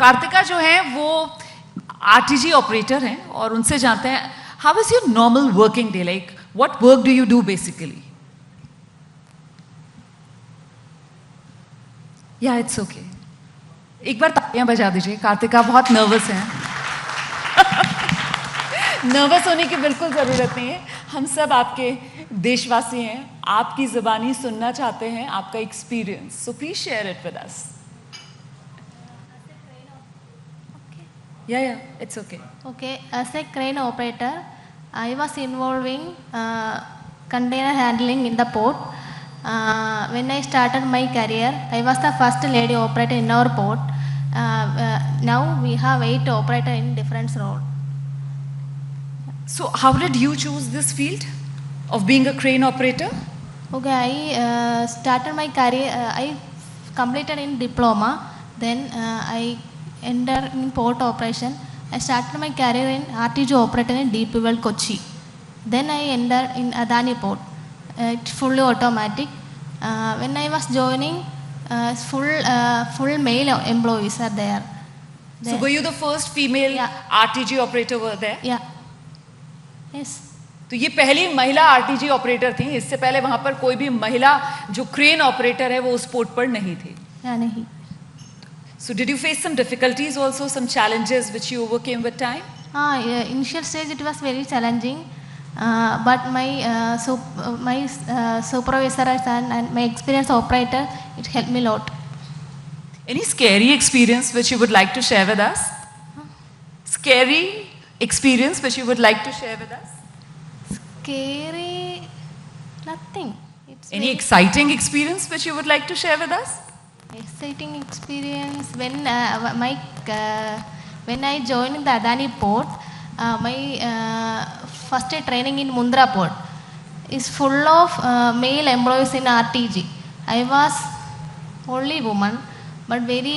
कार्तिका जो है वो आरटीजी ऑपरेटर हैं और उनसे जानते हैं how is your normal working day, like what work do you do basically? या इट्स ओके, एक बार तालियां बजा दीजिए, कार्तिका बहुत नर्वस हैं। नर्वस होने की बिल्कुल ज़रूरत नहीं है, हम सब आपके देशवासी हैं, आपकी ज़बानी सुनना चाहते हैं, आपका experience, so please share it with us. Yeah, it's okay. Okay, as a crane operator, I was involving container handling in the port. When I started my career, I was the first lady operator in our port. Now we have 8 operators in different roles. So how did you choose this field of being a crane operator? Okay, I started my career, I completed in diploma, then I entered in port operation. I started my career in RTG operator in DP World Kochi. Then I entered in Adani port. It's fully automatic. When I was joining, full male employees are there. So were you the first female RTG operator were there? Yeah. Yes. तो ये पहली महिला RTG operator थी, इससे पहले वहां पर कोई भी महिला जो क्रेन ऑपरेटर है वो उस पोर्ट पर नहीं थी? नहीं. So did you face some difficulties also, some challenges which you overcame with time? Initial stage it was very challenging, but my supervisor and my experienced operator, it helped me a lot. Any scary experience which you would like to share with us? Scary experience which you would like to share with us? Scary? Nothing. Any exciting experience which you would like to share with us? Exciting experience when when I joined the Adani port, my first day training in Mundra port is full of male employees in RTG. I was only woman, but very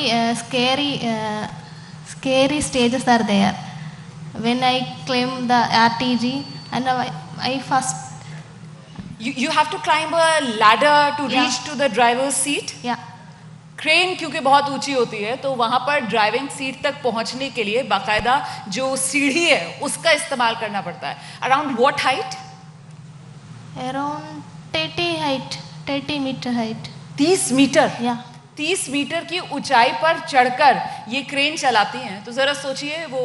scary stages are there. When I claim the RTG and I first. You have to climb a ladder to reach to the driver's seat? Yeah. Crane क्योंकि बहुत ऊंची होती है तो वहां पर driving seat तक पहुंचने के लिए बाकायदा जो सीढ़ी है उसका इस्तेमाल करना पड़ता है। Around what height? Around 30 metre height. 30 metre? या 30 मीटर की ऊंचाई पर चढ़कर ये क्रेन चलाती हैं, तो जरा सोचिए वो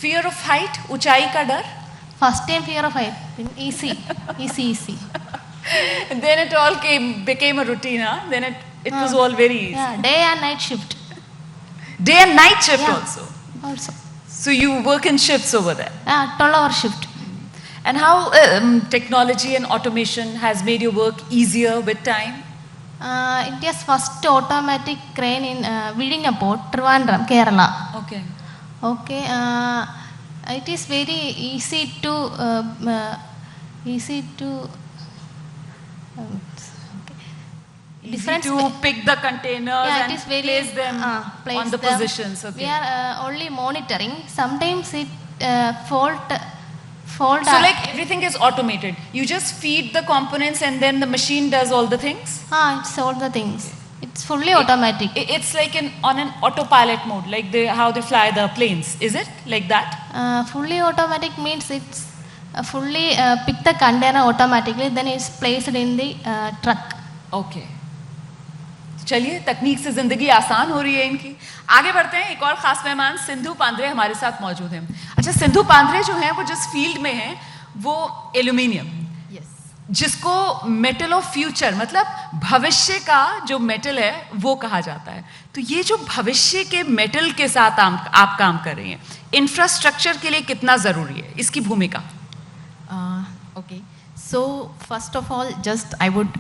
फियर ऑफ हाइट, ऊंचाई का डर। First time fear of height, easy. Then it all became a routine, huh? Then it was all very easy. Yeah, day and night shift. Day and night shift also. So you work in shifts over there. 12-hour shift. And how technology and automation has made your work easier with time? It is first automatic crane in Vidinga port, Trivandrum, Kerala. Okay. It is very easy to pick the containers and place them on the positions. Okay. We are only monitoring. Sometimes it fault. So like everything is automated. You just feed the components and then the machine does all the things? It's all the things. It's fully automatic. It's like on an autopilot mode, like how they fly the planes. Is it like that? Fully automatic means it's fully pick the container automatically, then it's placed in the truck. Okay. चलिए, तकनीक से जिंदगी आसान हो रही है इनकी। आगे बढ़ते हैं, एक और खास मेहमान सिंधु पांद्रे हमारे साथ मौजूद हैं। अच्छा, सिंधु पांद्रे जो हैं वो जिस फील्ड में हैं वो एल्यूमिनियम, जिसको मेटल ऑफ फ्यूचर, मतलब भविष्य का जो मेटल है वो कहा जाता है। तो ये जो भविष्य के मेटल के साथ आप काम कर रही हैं, इंफ्रास्ट्रक्चर के लिए कितना जरूरी है इसकी भूमिका? Okay, so first of all, just I would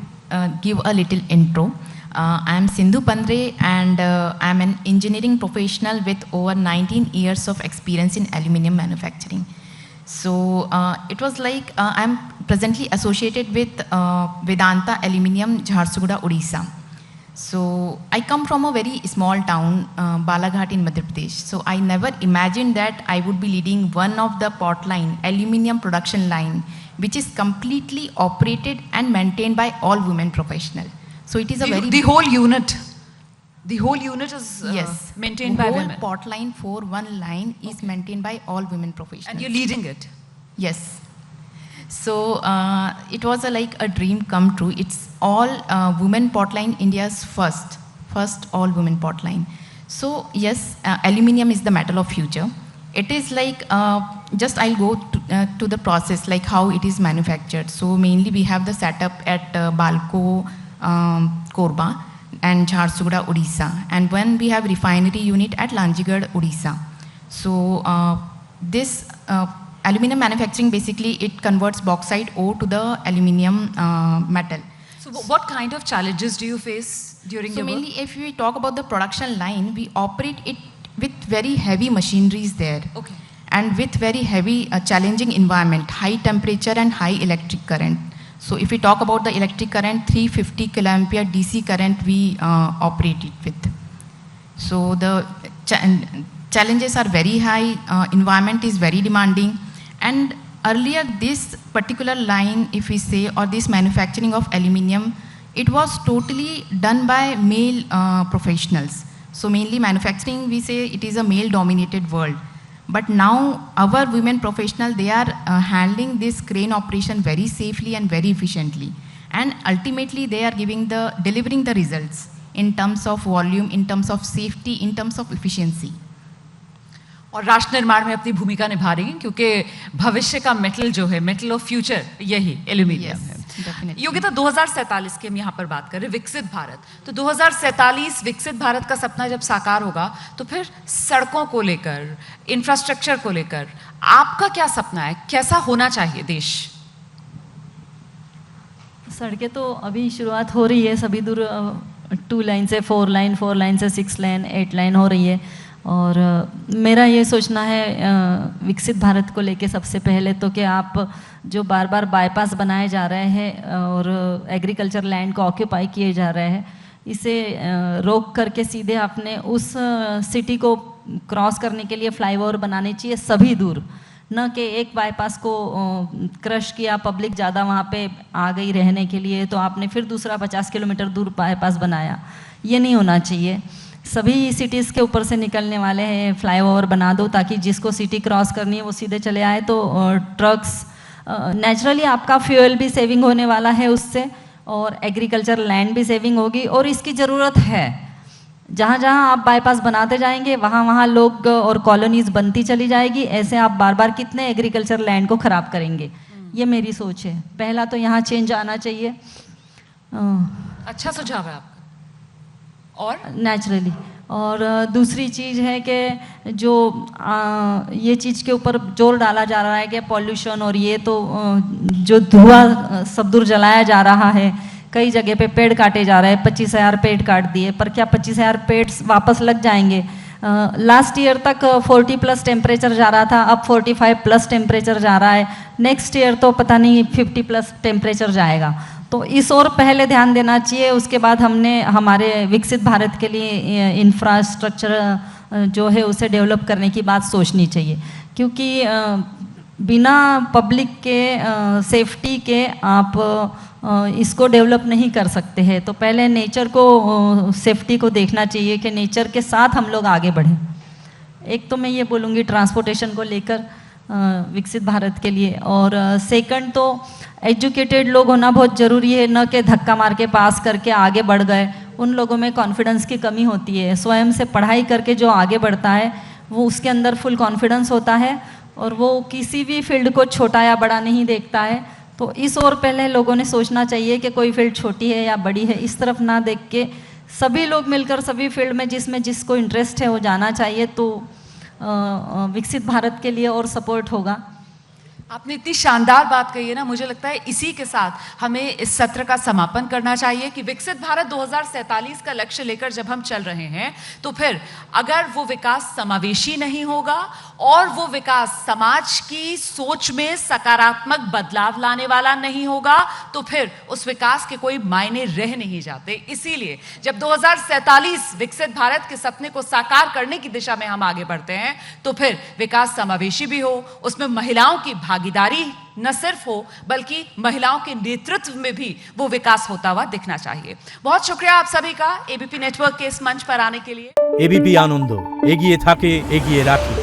give a little intro. I am Sindhu Pandre and I am an engineering professional with over 19 years of experience in aluminium manufacturing. So it was like I am presently associated with Vedanta Aluminium, Jharsuguda, Odisha. So I come from a very small town, Balaghat in Madhya Pradesh. So I never imagined that I would be leading one of the pot line, aluminium production line, which is completely operated and maintained by all women professionals. So it is a the whole unit. The whole unit is Yes. maintained by Whole women. pot line for one line is maintained by all women professionals. And you're leading it. Yes. So it was like a dream come true. It's all women pot line, India's first all women pot line. So yes, aluminium is the metal of future. It is like just I'll go to the process, like how it is manufactured. So mainly we have the setup at Balco, Korba and Jharsuguda, Odisha, and when we have refinery unit at Lanjigarh, Odisha. So this aluminum manufacturing, basically it converts bauxite ore to the aluminum metal. So what kind of challenges do you face during So your work? mainly if we talk about the production line, we operate it with very heavy machineries there. Okay. And with very heavy challenging environment, high temperature and high electric current. So if we talk about the electric current, 350 kiloampere DC current we operate it with. So the challenges are very high, environment is very demanding, and earlier this particular line, if we say, or this manufacturing of aluminium, it was totally done by male professionals. So mainly manufacturing, we say it is a male dominated world. But now our women professionals, they are handling this crane operation very safely and very efficiently. And ultimately they are delivering the results in terms of volume, in terms of safety, in terms of efficiency. और राष्ट्र निर्माण में अपनी भूमिका निभा रही हैं, क्योंकि भविष्य का मेटल जो है, मेटल ऑफ फ्यूचर, यही एल्यूमिनियम है। Definitely. योगिता, 2047 की हम यहाँ पर बात कर रहे हैं, विकसित भारत। तो 2047 विकसित भारत का सपना जब साकार होगा, तो फिर सड़कों को लेकर, इंफ्रास्ट्रक्चर को लेकर आपका क्या सपना है? कैसा होना चाहिए देश? सड़कें तो अभी शुरुआत हो रही है, सभी दूर 2 लाइन से 4 लाइन, 4 लाइन से 6 लाइन, 8 लाइन हो रही है। और मेरा ये सोचना है विकसित भारत को लेके सबसे पहले तो कि आप जो बार बार बाईपास बनाए जा रहे हैं और एग्रीकल्चर लैंड को ऑक्यूपाई किए जा रहे हैं, इसे रोक करके सीधे आपने उस सिटी को क्रॉस करने के लिए फ्लाईओवर बनाने चाहिए सभी दूर, न कि एक बाईपास को क्रश किया, पब्लिक ज़्यादा वहाँ पे आ गई रहने के लिए तो आपने फिर दूसरा 50 किलोमीटर दूर बाईपास बनाया। ये नहीं होना चाहिए। सभी सिटीज़ के ऊपर से निकलने वाले हैं फ्लाईओवर बना दो, ताकि जिसको सिटी क्रॉस करनी है वो सीधे चले आए। तो ट्रक्स, नेचुरली आपका फ्यूल भी सेविंग होने वाला है उससे, और एग्रीकल्चर लैंड भी सेविंग होगी, और इसकी ज़रूरत है। जहाँ जहाँ आप बाईपास बनाते जाएंगे वहाँ वहाँ लोग और कॉलोनीज बनती चली जाएगी। ऐसे आप बार बार कितने एग्रीकल्चर लैंड को ख़राब करेंगे? ये मेरी सोच है। पहला तो यहाँ चेंज आना चाहिए। अच्छा सुझाव है आपका। और नेचुरली, और दूसरी चीज़ है कि जो ये चीज़ के ऊपर जोर डाला जा रहा है कि पॉल्यूशन और ये, तो जो धुआं सब दूर जलाया जा रहा है, कई जगह पे पेड़ काटे जा रहे हैं। 25,000 पेड़ काट दिए, पर क्या 25,000 पेड़ वापस लग जाएंगे? लास्ट ईयर तक 40+ टेम्परेचर जा रहा था, अब 45+ टेम्परेचर जा रहा है। नेक्स्ट ईयर तो पता नहीं 50+ टेम्परेचर जाएगा। तो इस ओर पहले ध्यान देना चाहिए। उसके बाद हमने हमारे विकसित भारत के लिए इंफ्रास्ट्रक्चर जो है उसे डेवलप करने की बात सोचनी चाहिए, क्योंकि बिना पब्लिक के सेफ्टी के आप इसको डेवलप नहीं कर सकते हैं। तो पहले नेचर को, सेफ्टी को देखना चाहिए कि नेचर के साथ हम लोग आगे बढ़ें। एक तो मैं ये बोलूँगी ट्रांसपोर्टेशन को लेकर विकसित भारत के लिए, और सेकंड तो एजुकेटेड लोग होना बहुत ज़रूरी है, न कि धक्का मार के पास करके आगे बढ़ गए। उन लोगों में कॉन्फिडेंस की कमी होती है। स्वयं से पढ़ाई करके जो आगे बढ़ता है वो उसके अंदर फुल कॉन्फिडेंस होता है, और वो किसी भी फील्ड को छोटा या बड़ा नहीं देखता है। तो इस ओर पहले लोगों ने सोचना चाहिए कि कोई फील्ड छोटी है या बड़ी है, इस तरफ ना देख के सभी लोग मिलकर सभी फील्ड में जिसमें जिसको इंटरेस्ट है वो जाना चाहिए। तो विकसित भारत के लिए और सपोर्ट होगा। आपने इतनी शानदार बात कही है ना, मुझे लगता है इसी के साथ हमें इस सत्र का समापन करना चाहिए कि विकसित भारत 2047 का लक्ष्य लेकर जब हम चल रहे हैं, तो फिर अगर वो विकास समावेशी नहीं होगा और वो विकास समाज की सोच में सकारात्मक बदलाव लाने वाला नहीं होगा, तो फिर उस विकास के कोई मायने रह नहीं जाते। इसीलिए जब 2047 विकसित भारत के सपने को साकार करने की दिशा में हम आगे बढ़ते हैं, तो फिर विकास समावेशी भी हो, उसमें महिलाओं की भागीदारी न सिर्फ हो बल्कि महिलाओं के नेतृत्व में भी वो विकास होता हुआ दिखना चाहिए। बहुत शुक्रिया आप सभी का एबीपी नेटवर्क के इस मंच पर आने के लिए। एबीपी आनंद एगिए थाके एगिए राखे।